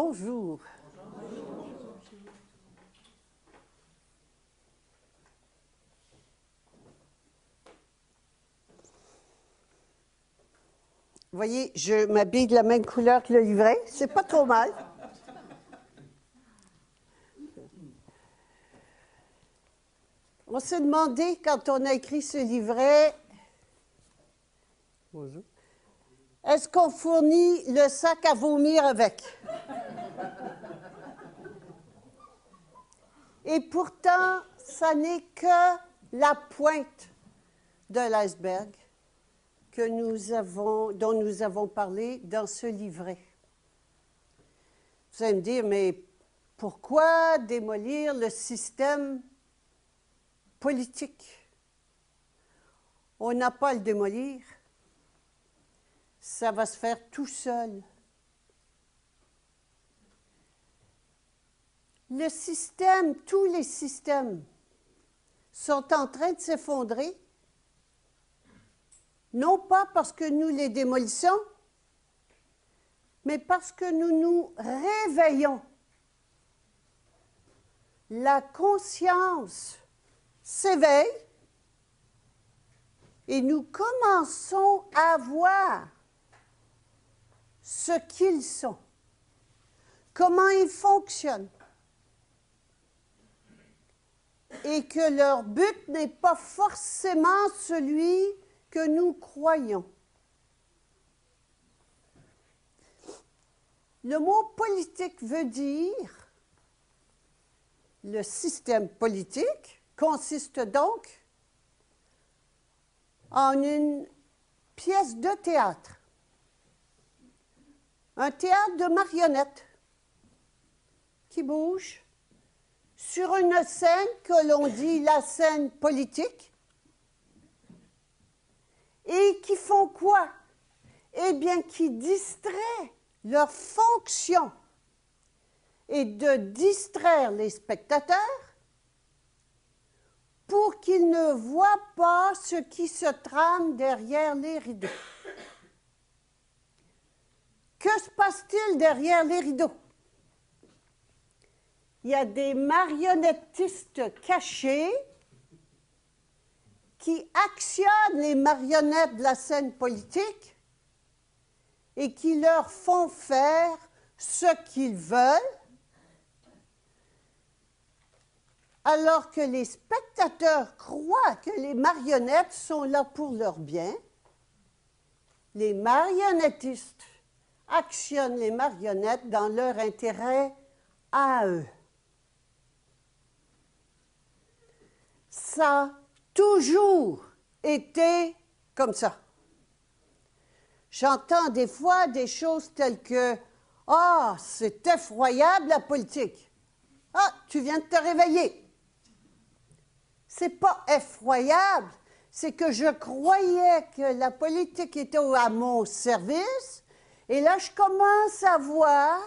Bonjour. Vous voyez, je m'habille de la même couleur que le livret. C'est pas trop mal. On s'est demandé, quand on a écrit ce livret, bonjour, est-ce qu'on fournit le sac à vomir avec? Et pourtant, ça n'est que la pointe de l'iceberg dont nous avons parlé dans ce livret. Vous allez me dire, mais pourquoi démolir le système politique? On n'a pas à le démolir. Ça va se faire tout seul. Le système, tous les systèmes sont en train de s'effondrer, non pas parce que nous les démolissons, mais parce que nous nous réveillons. La conscience s'éveille et nous commençons à voir ce qu'ils sont, comment ils fonctionnent, et que leur but n'est pas forcément celui que nous croyons. Le mot politique veut dire, le système politique consiste donc en une pièce de théâtre, un théâtre de marionnettes qui bouge sur une scène que l'on dit la scène politique, et qui font quoi? Eh bien, qui distraient leur fonction est de distraire les spectateurs pour qu'ils ne voient pas ce qui se trame derrière les rideaux. Que se passe-t-il derrière les rideaux? Il y a des marionnettistes cachés qui actionnent les marionnettes de la scène politique et qui leur font faire ce qu'ils veulent, alors que les spectateurs croient que les marionnettes sont là pour leur bien. Les marionnettistes actionnent les marionnettes dans leur intérêt à eux. Ça a toujours été comme ça. J'entends des fois des choses telles que « Ah, c'est effroyable la politique. Ah, tu viens de te réveiller. » C'est pas effroyable, c'est que je croyais que la politique était à mon service, et là je commence à voir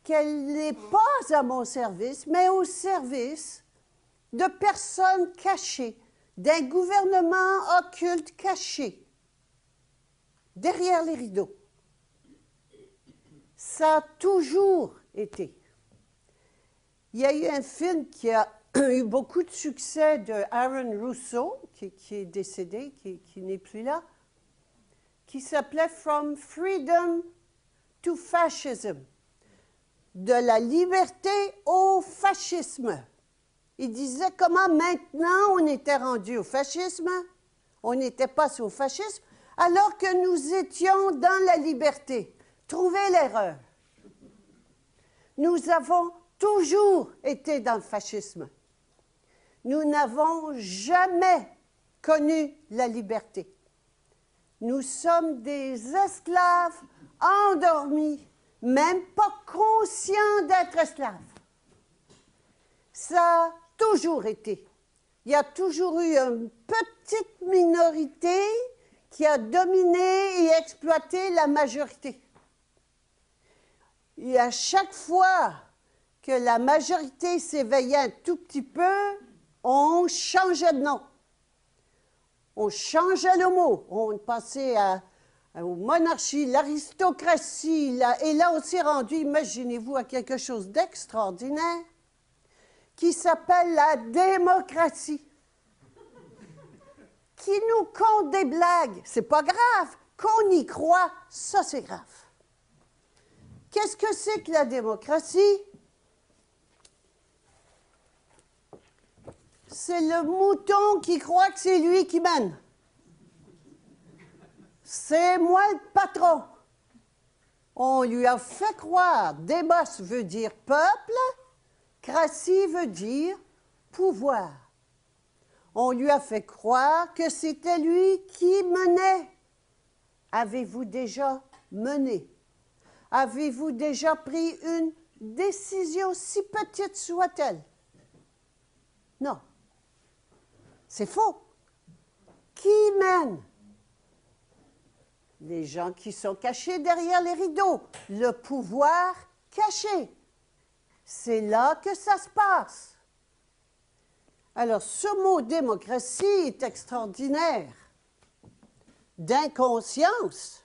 qu'elle n'est pas à mon service, mais au service de personnes cachées, d'un gouvernement occulte caché, derrière les rideaux. Ça a toujours été. Il y a eu un film qui a eu beaucoup de succès de Aaron Russo, qui est décédé, qui n'est plus là, qui s'appelait From Freedom to Fascism, de la liberté au fascisme. Il disait comment maintenant on était rendu au fascisme, on n'était pas au fascisme, alors que nous étions dans la liberté. Trouvez l'erreur. Nous avons toujours été dans le fascisme. Nous n'avons jamais connu la liberté. Nous sommes des esclaves endormis, même pas conscients d'être esclaves. Ça a toujours été. Il y a toujours eu une petite minorité qui a dominé et exploité la majorité. Et à chaque fois que la majorité s'éveillait un tout petit peu, on changeait de nom. On changeait le mot. On passait aux monarchies, l'aristocratie, et là on s'est rendu, imaginez-vous, à quelque chose d'extraordinaire qui s'appelle la démocratie, qui nous compte des blagues. C'est pas grave, qu'on y croit, ça c'est grave. Qu'est-ce que c'est que la démocratie? C'est le mouton qui croit que c'est lui qui mène. C'est moi le patron. On lui a fait croire, démos veut dire peuple, cratie veut dire pouvoir. On lui a fait croire que c'était lui qui menait. Avez-vous déjà mené? Avez-vous déjà pris une décision, si petite soit-elle? Non. C'est faux. Qui mène? Les gens qui sont cachés derrière les rideaux. Le pouvoir caché. C'est là que ça se passe. Alors, ce mot démocratie est extraordinaire. D'inconscience,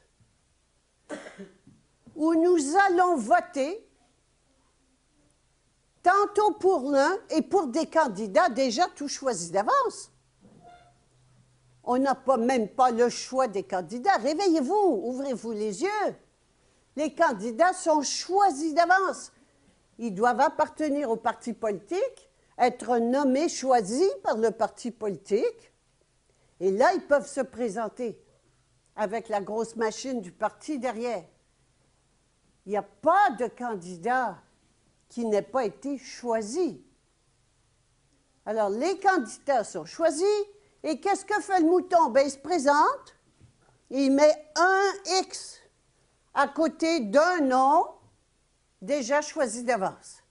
où nous allons voter tantôt pour l'un et pour des candidats déjà tout choisis d'avance. On n'a même pas le choix des candidats. Réveillez-vous, ouvrez-vous les yeux. Les candidats sont choisis d'avance. Ils doivent appartenir au parti politique, être nommés, choisis par le parti politique. Et là, ils peuvent se présenter avec la grosse machine du parti derrière. Il n'y a pas de candidat qui n'ait pas été choisi. Alors, les candidats sont choisis. Et qu'est-ce que fait le mouton? Ben, il se présente, il met un X à côté d'un nom déjà choisi d'avance.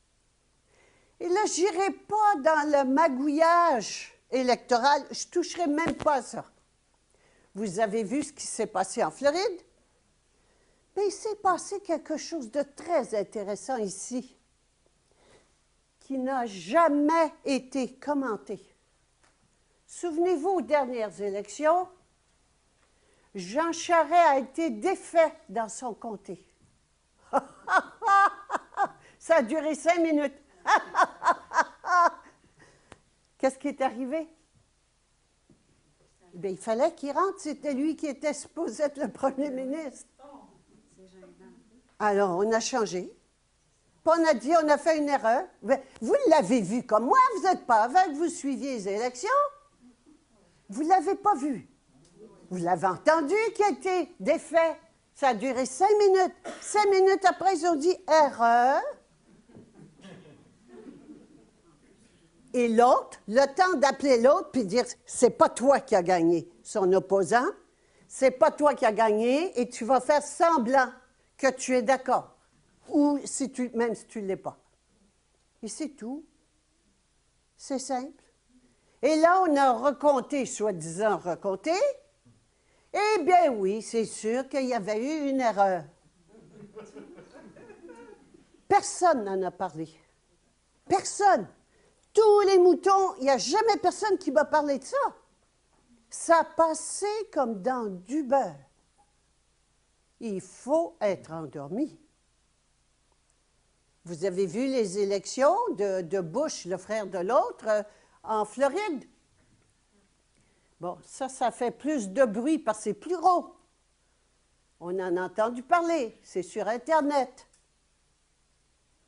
Et là, je n'irai pas dans le magouillage électoral, je ne toucherai même pas à ça. Vous avez vu ce qui s'est passé en Floride? Mais il s'est passé quelque chose de très intéressant ici, qui n'a jamais été commenté. Souvenez-vous, aux dernières élections, Jean Charest a été défait dans son comté. Ça a duré 5 minutes. Qu'est-ce qui est arrivé? Bien, il fallait qu'il rentre, c'était lui qui était supposé être le premier ministre. Alors, on a changé. Puis on a dit, on a fait une erreur. Vous l'avez vu comme moi, vous n'êtes pas aveugle, vous suiviez les élections. Vous ne l'avez pas vu. Vous l'avez entendu qui a été défait. Ça a duré 5 minutes. 5 minutes après, ils ont dit erreur. Et l'autre, le temps d'appeler l'autre puis dire c'est pas toi qui as gagné, son opposant, c'est pas toi qui as gagné et tu vas faire semblant que tu es d'accord. Ou même si tu ne l'es pas. Et c'est tout. C'est simple. Et là, on a recompté, soi-disant recompté. Eh bien oui, c'est sûr qu'il y avait eu une erreur. Personne n'en a parlé. Personne. Tous les moutons, il n'y a jamais personne qui m'a parlé de ça. Ça passait comme dans du beurre. Il faut être endormi. Vous avez vu les élections de Bush, le frère de l'autre, en Floride. Bon, ça fait plus de bruit parce que c'est plus gros. On en a entendu parler, c'est sur Internet.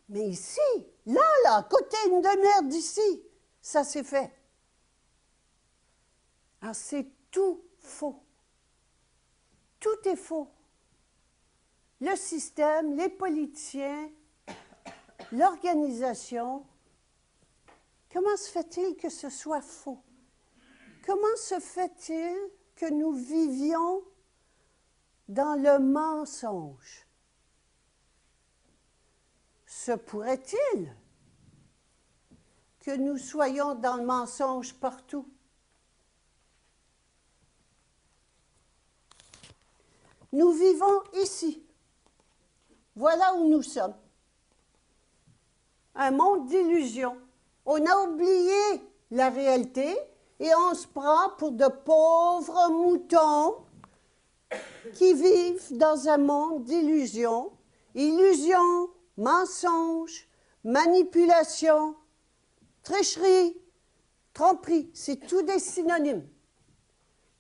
Mais ici, là, à côté d'une demi-heure d'ici, ça s'est fait. Alors, c'est tout faux. Tout est faux. Le système, les politiciens, l'organisation, comment se fait-il que ce soit faux? Comment se fait-il que nous vivions dans le mensonge? Se pourrait-il que nous soyons dans le mensonge partout? Nous vivons ici. Voilà où nous sommes. Un monde d'illusions. On a oublié la réalité et on se prend pour de pauvres moutons qui vivent dans un monde d'illusions, illusions, mensonges, manipulations, tricherie, tromperie, c'est tout des synonymes.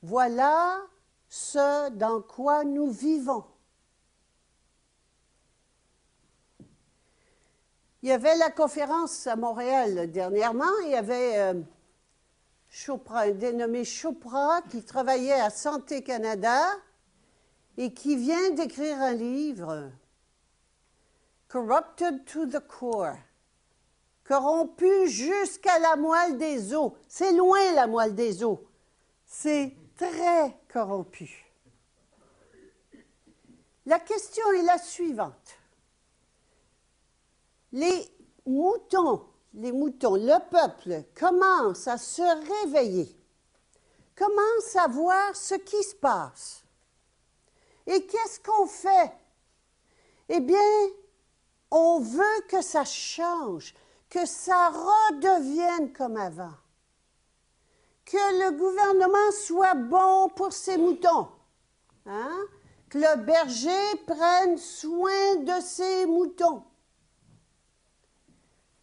Voilà ce dans quoi nous vivons. Il y avait la conférence à Montréal dernièrement, il y avait Chopra, un dénommé Chopra, qui travaillait à Santé Canada et qui vient d'écrire un livre, Corrupted to the Core, corrompu jusqu'à la moelle des os. C'est loin la moelle des os, c'est très corrompu. La question est la suivante. Les moutons, le peuple commence à se réveiller, commence à voir ce qui se passe. Et qu'est-ce qu'on fait? Eh bien, on veut que ça change, que ça redevienne comme avant, que le gouvernement soit bon pour ses moutons, hein? Que le berger prenne soin de ses moutons.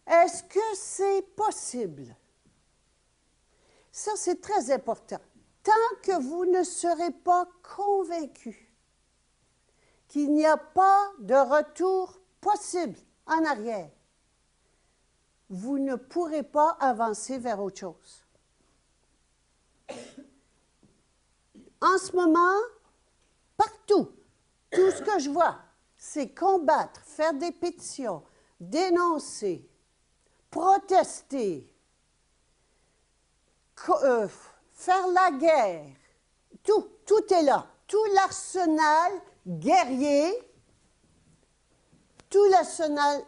Est-ce que c'est possible? Ça, c'est très important. Tant que vous ne serez pas convaincu qu'il n'y a pas de retour possible en arrière, vous ne pourrez pas avancer vers autre chose. En ce moment, partout, tout ce que je vois, c'est combattre, faire des pétitions, dénoncer, protester, faire la guerre, tout est là. Tout l'arsenal guerrier, tout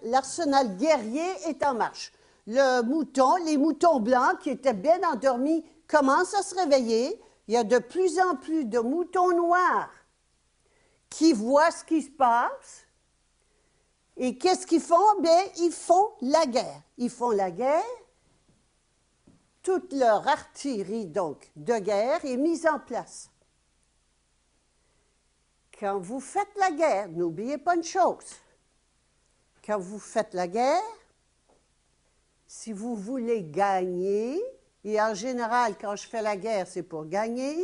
l'arsenal guerrier est en marche. Les moutons blancs qui étaient bien endormis commencent à se réveiller. Il y a de plus en plus de moutons noirs qui voient ce qui se passe. Et qu'est-ce qu'ils font? Bien, ils font la guerre. Ils font la guerre. Toute leur artillerie, donc, de guerre est mise en place. Quand vous faites la guerre, n'oubliez pas une chose. Quand vous faites la guerre, si vous voulez gagner, et en général, quand je fais la guerre, c'est pour gagner,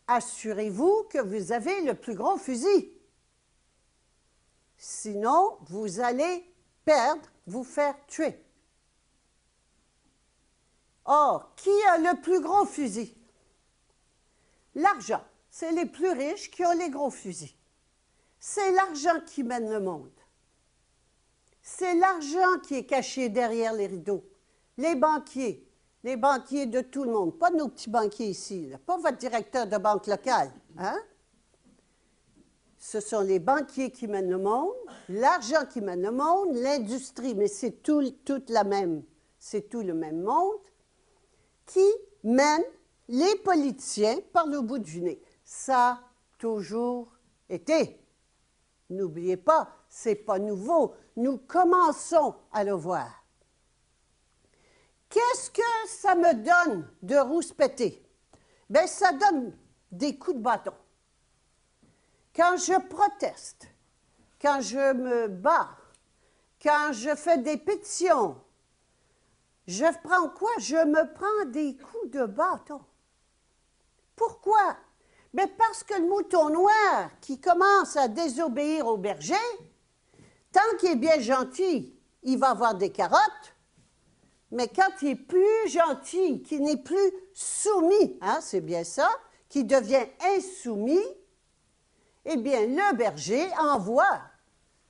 assurez-vous que vous avez le plus gros fusil. Sinon, vous allez perdre, vous faire tuer. Or, qui a le plus gros fusil? L'argent. C'est les plus riches qui ont les gros fusils. C'est l'argent qui mène le monde. C'est l'argent qui est caché derrière les rideaux. Les banquiers de tout le monde, pas nos petits banquiers ici, là, pas votre directeur de banque locale, hein? Ce sont les banquiers qui mènent le monde, l'argent qui mène le monde, l'industrie, mais c'est tout le même monde, qui mène les politiciens par le bout du nez. Ça a toujours été. N'oubliez pas, ce n'est pas nouveau. Nous commençons à le voir. Qu'est-ce que ça me donne de rouspéter? Bien, ça donne des coups de bâton. Quand je proteste, quand je me bats, quand je fais des pétitions, je prends quoi? Je me prends des coups de bâton. Pourquoi? Bien parce que le mouton noir qui commence à désobéir au berger, tant qu'il est bien gentil, il va avoir des carottes, mais quand il est plus gentil, qu'il n'est plus soumis, hein, c'est bien ça, qu'il devient insoumis, eh bien, le berger envoie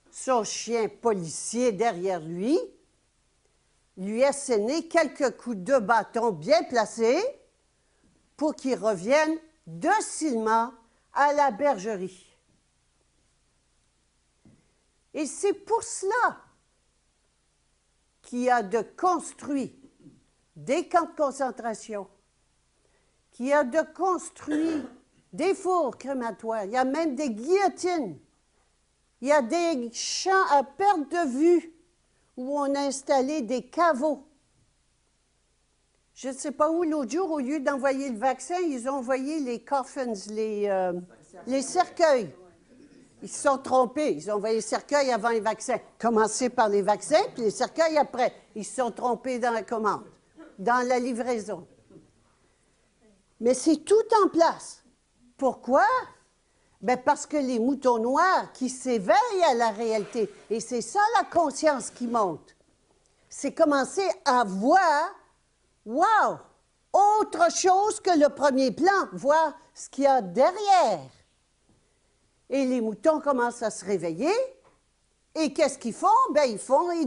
son chien policier derrière lui asséner quelques coups de bâton bien placés pour qu'il revienne docilement à la bergerie. Et c'est pour cela qu'il y a de construit des camps de concentration, qu'il y a de construit des fours crématoires, il y a même des guillotines, il y a des champs à perte de vue où on a installé des caveaux. Je ne sais pas où, l'autre jour, au lieu d'envoyer le vaccin, ils ont envoyé les coffins, Les cercueils. Ils se sont trompés. Ils ont envoyé les cercueils avant les vaccins. Commencez par les vaccins, puis les cercueils après. Ils se sont trompés dans la commande, dans la livraison. Mais c'est tout en place. Pourquoi? Bien parce que les moutons noirs qui s'éveillent à la réalité, et c'est ça la conscience qui monte, c'est commencer à voir, wow, autre chose que le premier plan, voir ce qu'il y a derrière. Et les moutons commencent à se réveiller, et qu'est-ce qu'ils font? Bien, ils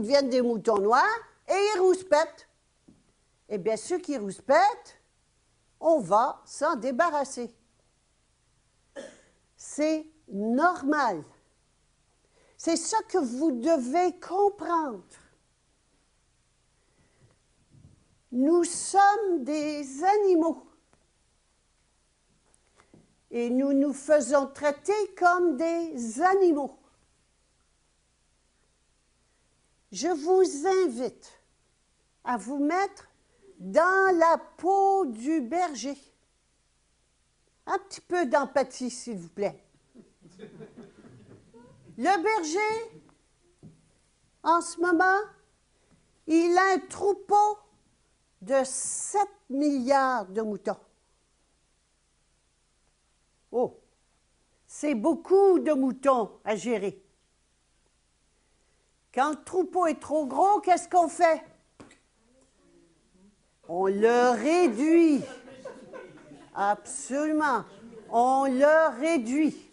deviennent des moutons noirs, et ils rouspètent. Eh bien, ceux qui rouspètent, on va s'en débarrasser. C'est normal. C'est ça que vous devez comprendre. Nous sommes des animaux. Et nous nous faisons traiter comme des animaux. Je vous invite à vous mettre dans la peau du berger. Un petit peu d'empathie, s'il vous plaît. Le berger, en ce moment, il a un troupeau de 7 milliards de moutons. Oh, c'est beaucoup de moutons à gérer. Quand le troupeau est trop gros, qu'est-ce qu'on fait? On le réduit. Absolument. On le réduit.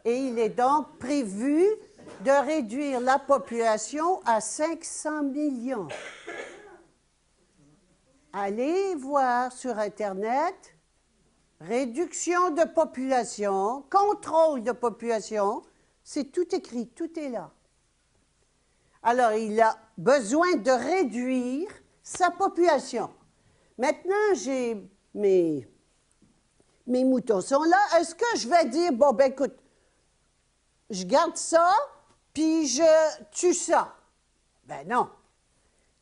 Et il est donc prévu de réduire la population à 500 millions. Allez voir sur Internet, réduction de population, contrôle de population, c'est tout écrit, tout est là. Alors, il a besoin de réduire sa population. Maintenant, j'ai mes moutons sont là. Est-ce que je vais dire, bon, ben écoute, je garde ça, puis je tue ça? Ben non.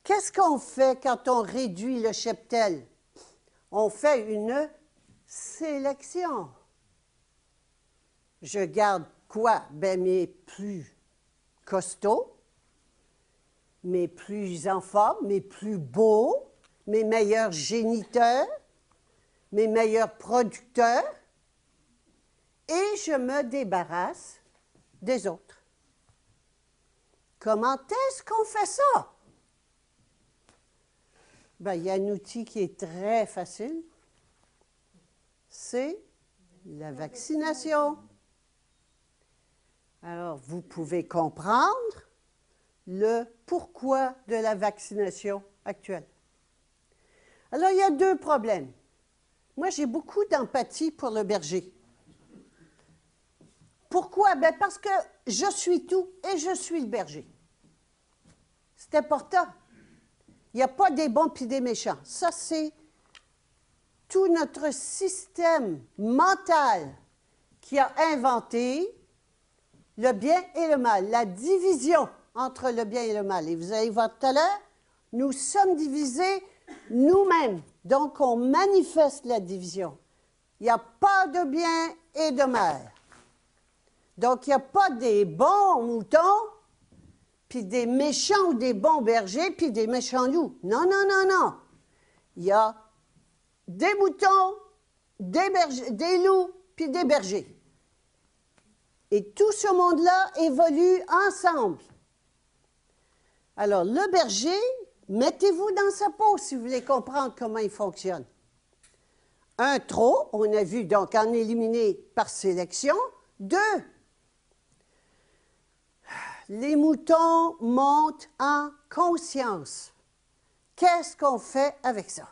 Qu'est-ce qu'on fait quand on réduit le cheptel? On fait une sélection. Je garde quoi? Ben mes plus costauds, mes plus en forme, mes plus beaux, mes meilleurs géniteurs, mes meilleurs producteurs, et je me débarrasse des autres. Comment est-ce qu'on fait ça? Ben, il y a un outil qui est très facile, c'est la vaccination. Alors, vous pouvez comprendre le pourquoi de la vaccination actuelle. Alors, il y a deux problèmes. Moi, j'ai beaucoup d'empathie pour le berger. Pourquoi? Bien, parce que je suis tout et je suis le berger. C'est important. Il n'y a pas des bons puis des méchants. Ça, c'est tout notre système mental qui a inventé le bien et le mal, la division entre le bien et le mal. Et vous allez voir tout à l'heure, nous sommes divisés nous-mêmes. Donc, on manifeste la division. Il n'y a pas de bien et de mal. Donc, il n'y a pas des bons moutons, puis des méchants ou des bons bergers, puis des méchants loups. Non, non, non, non. Il y a des moutons, des loups, puis des bergers. Et tout ce monde-là évolue ensemble. Alors, le berger, mettez-vous dans sa peau si vous voulez comprendre comment il fonctionne. Un trop, on a vu donc en éliminer par sélection. 2, les moutons montent en conscience. Qu'est-ce qu'on fait avec ça?